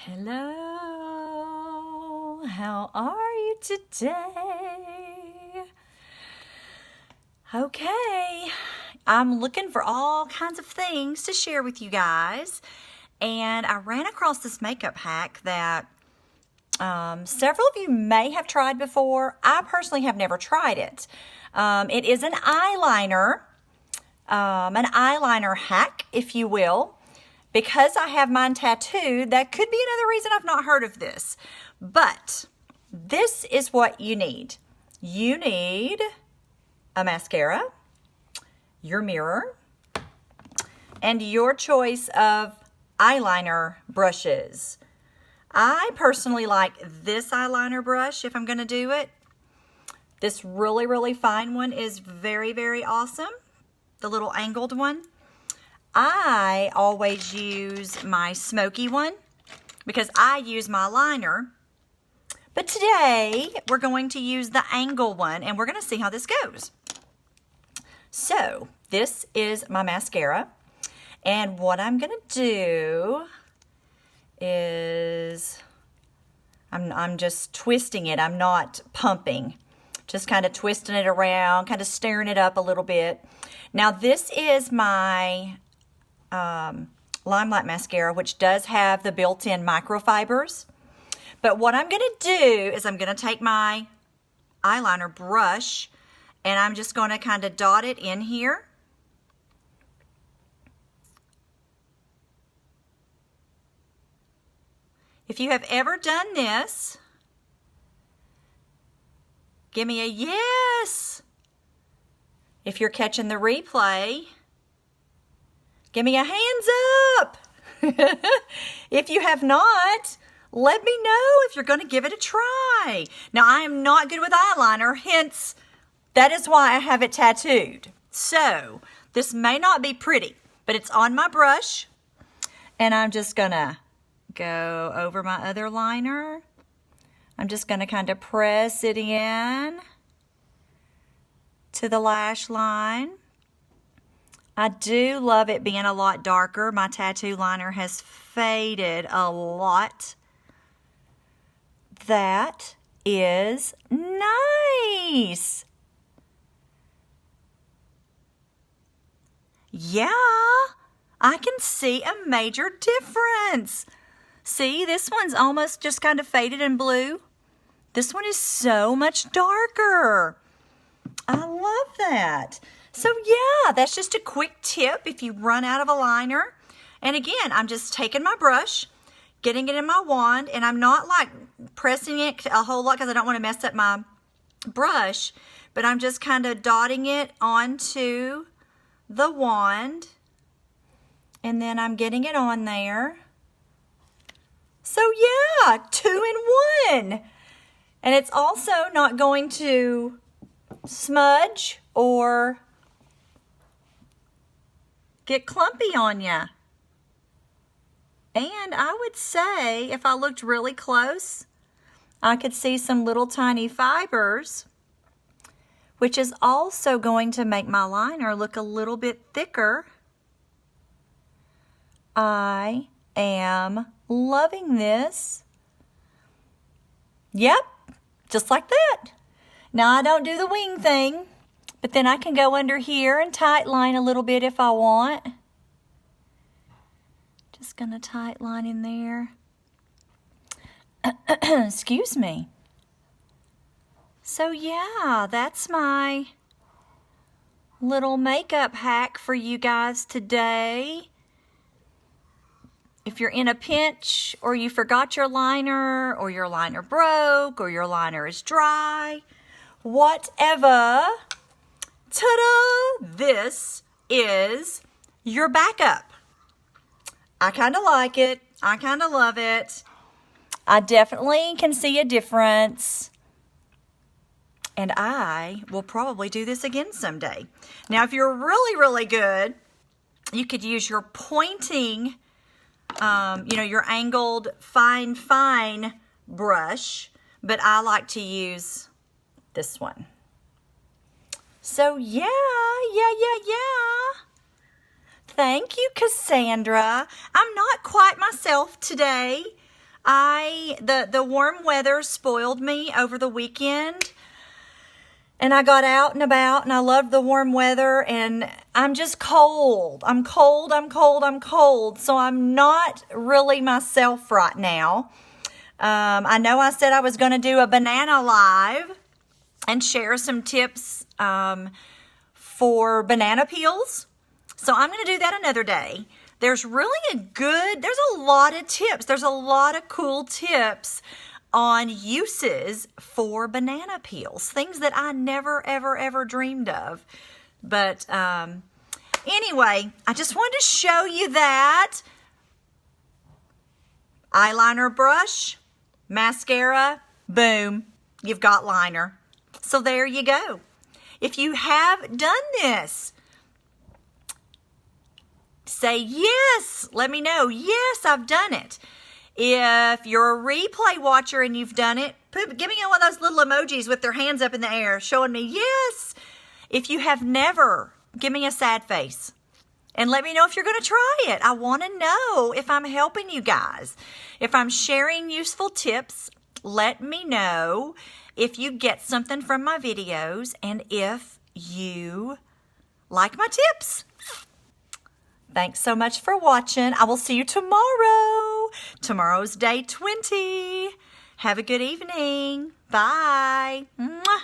Hello, how are you today? Okay, I'm looking for all kinds of things to share with you guys, and I ran across this makeup hack that several of you may have tried before. I personally have never tried it. It is an eyeliner hack, if you will. Because I have mine tattooed, that could be another reason I've not heard of this. But this is what you need. You need a mascara, your mirror, and your choice of eyeliner brushes. I personally like this eyeliner brush if I'm going to do it. This really, really fine one is very, very awesome. The little angled one. I always use my smoky one because I use my liner. But today we're going to use the angle one and we're going to see how this goes. So this is my mascara. And what I'm going to do is I'm just twisting it. I'm not pumping. Just kind of twisting it around, kind of stirring it up a little bit. Now this is my Limelight mascara, which does have the built-in microfibers. But what I'm going to do is I'm going to take my eyeliner brush and I'm just going to kind of dot it in here. If you have ever done this, give me a yes. If you're catching the replay, give me a hands up. If you have not, let me know if you're going to give it a try. Now, I am not good with eyeliner, hence, that is why I have it tattooed. So, this may not be pretty, but it's on my brush. And I'm just going to go over my other liner. I'm just going to kind of press it in to the lash line. I do love it being a lot darker. My tattoo liner has faded a lot. That is nice. Yeah, I can see a major difference. See, this one's almost just kind of faded and blue. This one is so much darker. I love that. So yeah, that's just a quick tip if you run out of a liner. And again, I'm just taking my brush, getting it in my wand, and I'm not like pressing it a whole lot because I don't want to mess up my brush, but I'm just kind of dotting it onto the wand, and then I'm getting it on there. So yeah, 2 in 1. And it's also not going to smudge or get clumpy on you. And I would say if I looked really close, I could see some little tiny fibers, which is also going to make my liner look a little bit thicker. I am loving this. Yep, just like that. Now I don't do the wing thing, but then I can go under here and tight line a little bit if I want. Just gonna tight line in there. Excuse me. So yeah, that's my little makeup hack for you guys today. If you're in a pinch, or you forgot your liner, or your liner broke, or your liner is dry, whatever, ta-da! This is your backup. I kind of like it. I kind of love it. I definitely can see a difference. And I will probably do this again someday. Now, if you're really, really good, you could use your pointing, your angled fine brush. But I like to use this one. So, yeah. Thank you, Cassandra. I'm not quite myself today. The warm weather spoiled me over the weekend. And I got out and about, and I loved the warm weather, and I'm just cold. I'm cold. So I'm not really myself right now. I know I said I was going to do a banana live and share some tips for banana peels. So I'm going to do that another day. There's really there's a lot of tips. There's a lot of cool tips on uses for banana peels, things that I never, ever dreamed of. But anyway, I just wanted to show you that. Eyeliner brush, mascara, boom, you've got liner. So there you go. If you have done this, say yes. Let me know. Yes, I've done it. If you're a replay watcher and you've done it, give me one of those little emojis with their hands up in the air showing me yes. If you have never, give me a sad face. And let me know if you're going to try it. I want to know if I'm helping you guys. If I'm sharing useful tips, let me know if you get something from my videos and if you like my tips. Thanks so much for watching. I will see you tomorrow. Tomorrow's day 20. Have a good evening. Bye. Mwah.